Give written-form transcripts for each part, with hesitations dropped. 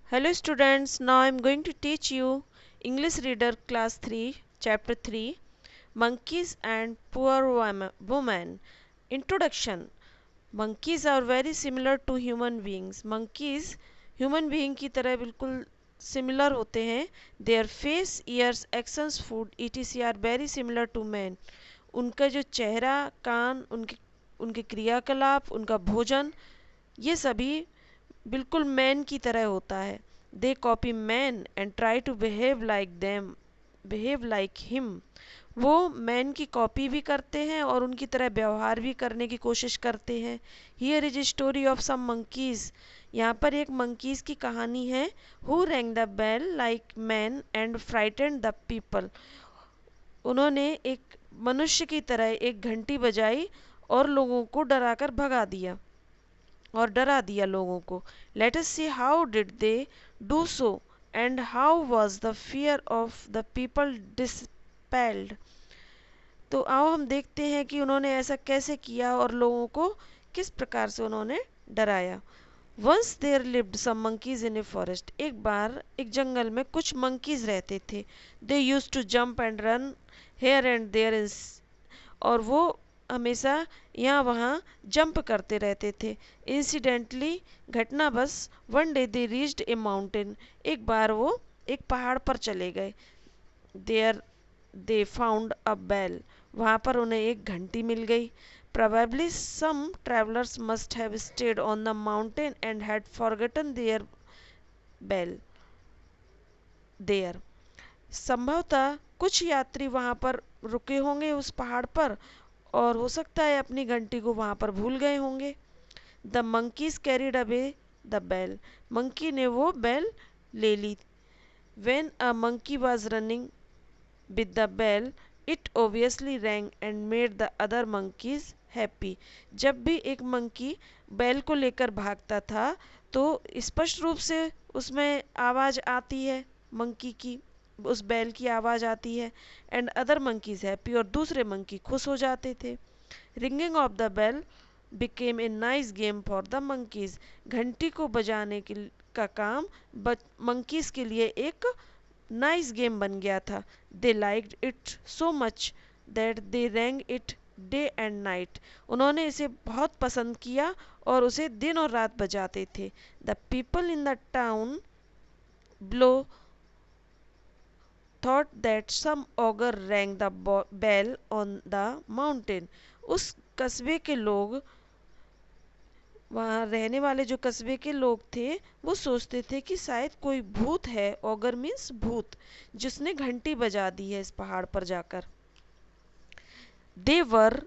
Hello students, now I am going to teach you English Reader Class 3, Chapter 3, Monkeys and Poor Woman. Introduction. Monkeys are very similar to human beings. Monkeys human being की तरह बिल्कुल similar होते हैं. Their face, ears, actions, food, etc. are very similar to men. उनका जो चेहरा, कान, उनके उनके क्रियाकलाप, उनका भोजन, ये सभी बिल्कुल मैन की तरह होता है. They copy man and try to behave like him. वो मैन की कॉपी भी करते हैं और उनकी तरह व्यवहार भी करने की कोशिश करते हैं. Here is story of some monkeys. यहाँ पर एक मंकीज की कहानी है. Who rang the bell like man and frightened the people. उन्होंने एक मनुष्य की तरह एक घंटी बजाई और लोगों को डराकर डरा दिया लोगों को. Let us see how did they do so and how was the fear of the people dispelled. तो आओ हम देखते हैं कि उन्होंने ऐसा कैसे किया और लोगों को किस प्रकार से उन्होंने डराया. Once there lived some monkeys in a forest. एक बार एक जंगल में कुछ मंकीज रहते थे. They used to jump and run here and there. और वो हमेशा यहाँ वहाँ जंप करते रहते थे. इंसिडेंटली, घटनावश, one day they reached a mountain. एक बार वो एक पहाड़ पर चले गए. There they found a bell. वहाँ पर उन्हें एक घंटी मिल गई. Probably some travelers must have stayed on the mountain and had forgotten their bell there. संभवतः कुछ यात्री वहाँ पर रुके होंगे उस पहाड़ पर और हो सकता है अपनी घंटी को वहाँ पर भूल गए होंगे. The monkeys carried away the bell. Monkey ने वो बेल ले ली. When a monkey was running with the bell it obviously rang and made the other monkeys happy. जब भी एक मंकी बैल को लेकर भागता था तो स्पष्ट रूप से उसमें आवाज़ आती है, मंकी की, उस बैल की आवाज़ आती है. And other monkeys happy. और दूसरे मंकी खुश हो जाते थे. Ringing of the bell became a nice game for the monkeys. घंटी को बजाने का काम मंकीज के लिए एक नाइस गेम बन गया था. They liked it so much that they rang it day and night. उन्होंने इसे बहुत पसंद किया और उसे दिन और रात बजाते थे. The people in the town below thought that some ogre rang the bell on the mountain. उस कस्बे के लोग, वहाँ रहने वाले जो कस्बे के लोग थे, वो सोचते थे कि शायद कोई भूत है. ऑगर मीन्स भूत, जिसने घंटी बजा दी है इस पहाड़ पर जाकर. They were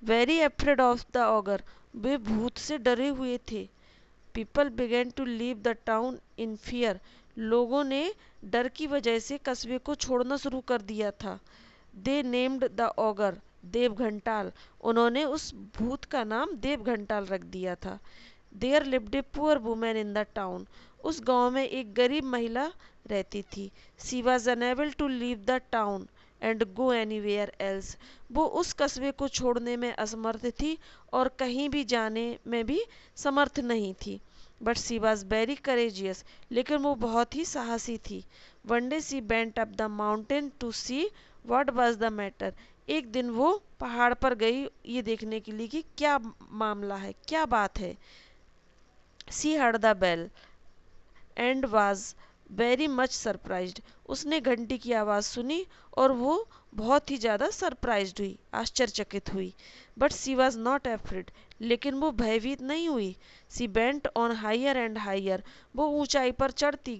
very afraid of the ogre. वे भूत से डरे हुए थे. People began to leave the town in fear. लोगों ने डर की वजह से कस्बे को छोड़ना शुरू कर दिया था. They named the ogre Devghantal. उन्होंने उस भूत का नाम देवघंटाल रख दिया था. There lived a poor women in the town. उस गांव में एक गरीब महिला रहती थी. She was unable to leave the town and go anywhere else. वो उस कस्बे को छोड़ने में असमर्थ थी और कहीं भी जाने में भी समर्थ नहीं थी. But she was very courageous. लेकिन वो बहुत ही साहसी थी. One day she went up the mountain to see what was the matter. एक दिन वो पहाड़ पर गई ये देखने के लिए कि क्या मामला है, क्या बात है. She heard the bell and was very much surprised. उसने घंटी की आवाज़ सुनी और वो बहुत ही ज़्यादा सरप्राइज्ड हुई, आश्चर्यचकित हुई. But she was not afraid. लेकिन वो भयभीत नहीं हुई. She bent on higher and higher. वो ऊंचाई पर चढ़ती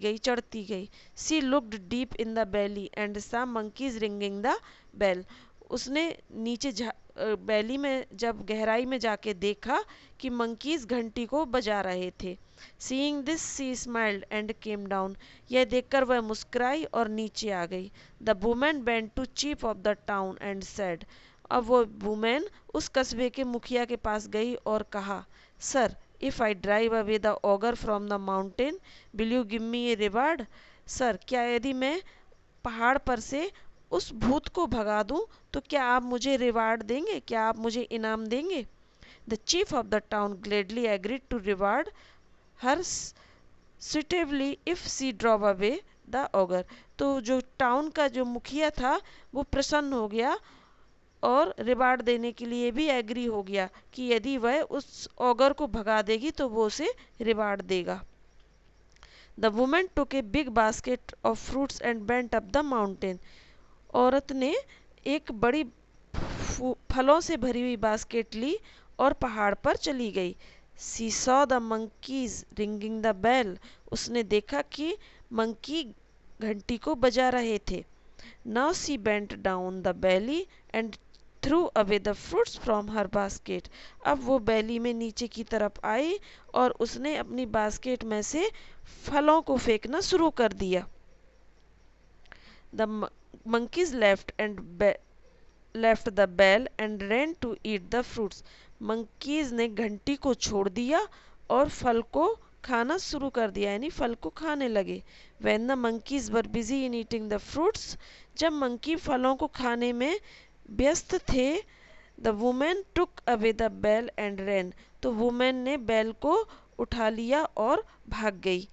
गई. She looked deep in the valley and saw monkeys ringing the bell. उसने नीचे बैली में जब गहराई में जाके देखा कि मंकीज घंटी को बजा रहे थे. Seeing this she smiled and came down. यह देखकर वह मुस्कुराई और नीचे आ गई. The women went to chief of the town and said. अब वो वुमेन उस कस्बे के मुखिया के पास गई और कहा, sir, if I drive away the auger from the mountain will you give me a reward. Sir, क्या यदि मैं पहाड़ पर से उस भूत को भगा दूं तो क्या आप मुझे रिवार्ड देंगे, क्या आप मुझे इनाम देंगे. The chief of the town gladly agreed to reward her suitably if she drove away the ogre। तो जो टाउन का जो मुखिया था वो प्रसन्न हो गया और रिवार्ड देने के लिए भी एग्री हो गया कि यदि वह उस ऑगर को भगा देगी तो वो उसे रिवार्ड देगा। The women took a big basket of fruits and went up the mountain. औरत ने एक बड़ी फलों से भरी हुई बास्केट ली और पहाड़ पर चली गई। She saw the monkeys ringing the bell. उसने देखा कि मंकी घंटी को बजा रहे थे। Now she bent down the valley and threw away the fruits from her basket. अब वो बैली में नीचे की तरफ आई और उसने अपनी बास्केट में से फलों को फेंकना शुरू कर दिया। The monkeys left the bell and ran to eat the fruits। monkeys ने घंटी को छोड़ दिया और फल को खाना शुरू कर दिया, यानी फल को खाने लगे। when the monkeys were busy in eating the fruits, जब मंकी फलों को खाने में व्यस्त थे, the woman took away the bell and ran। तो वुमेन ने बैल को उठा लिया और भाग गई।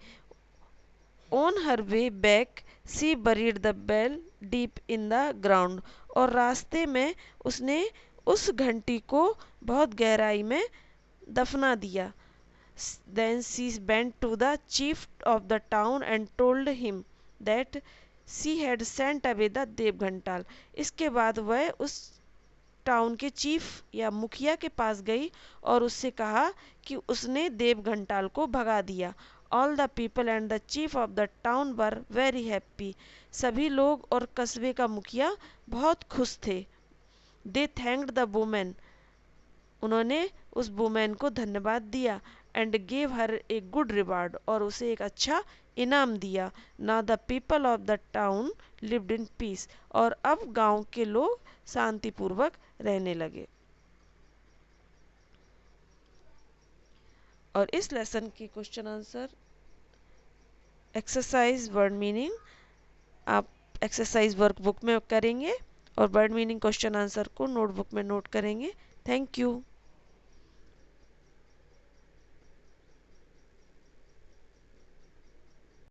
on her way back she buried the bell deep in the ground। और रास्ते में उसने उस घंटी को बहुत गहराई में दफना दिया। then she went to the chief of the town and told him that she had sent away the देव घंटाल। इसके बाद वह उस टाउन के चीफ या मुखिया के पास गई और उससे कहा कि उसने देव घंटाल को भगा दिया। All the people and the chief of the town were very happy. सभी लोग और कस्बे का मुखिया बहुत खुश थे। दे थैंक्ड द वुमेन। उन्होंने उस वुमेन को धन्यवाद दिया। And gave her a good reward. और उसे एक अच्छा इनाम दिया। Now the people of the town lived in peace. और अब गांव के लोग शांतिपूर्वक रहने लगे। और इस लेसन की question answer exercise word meaning आप एक्सरसाइज वर्कबुक में करेंगे और वर्ड मीनिंग क्वेश्चन आंसर को नोटबुक में नोट करेंगे। Thank you.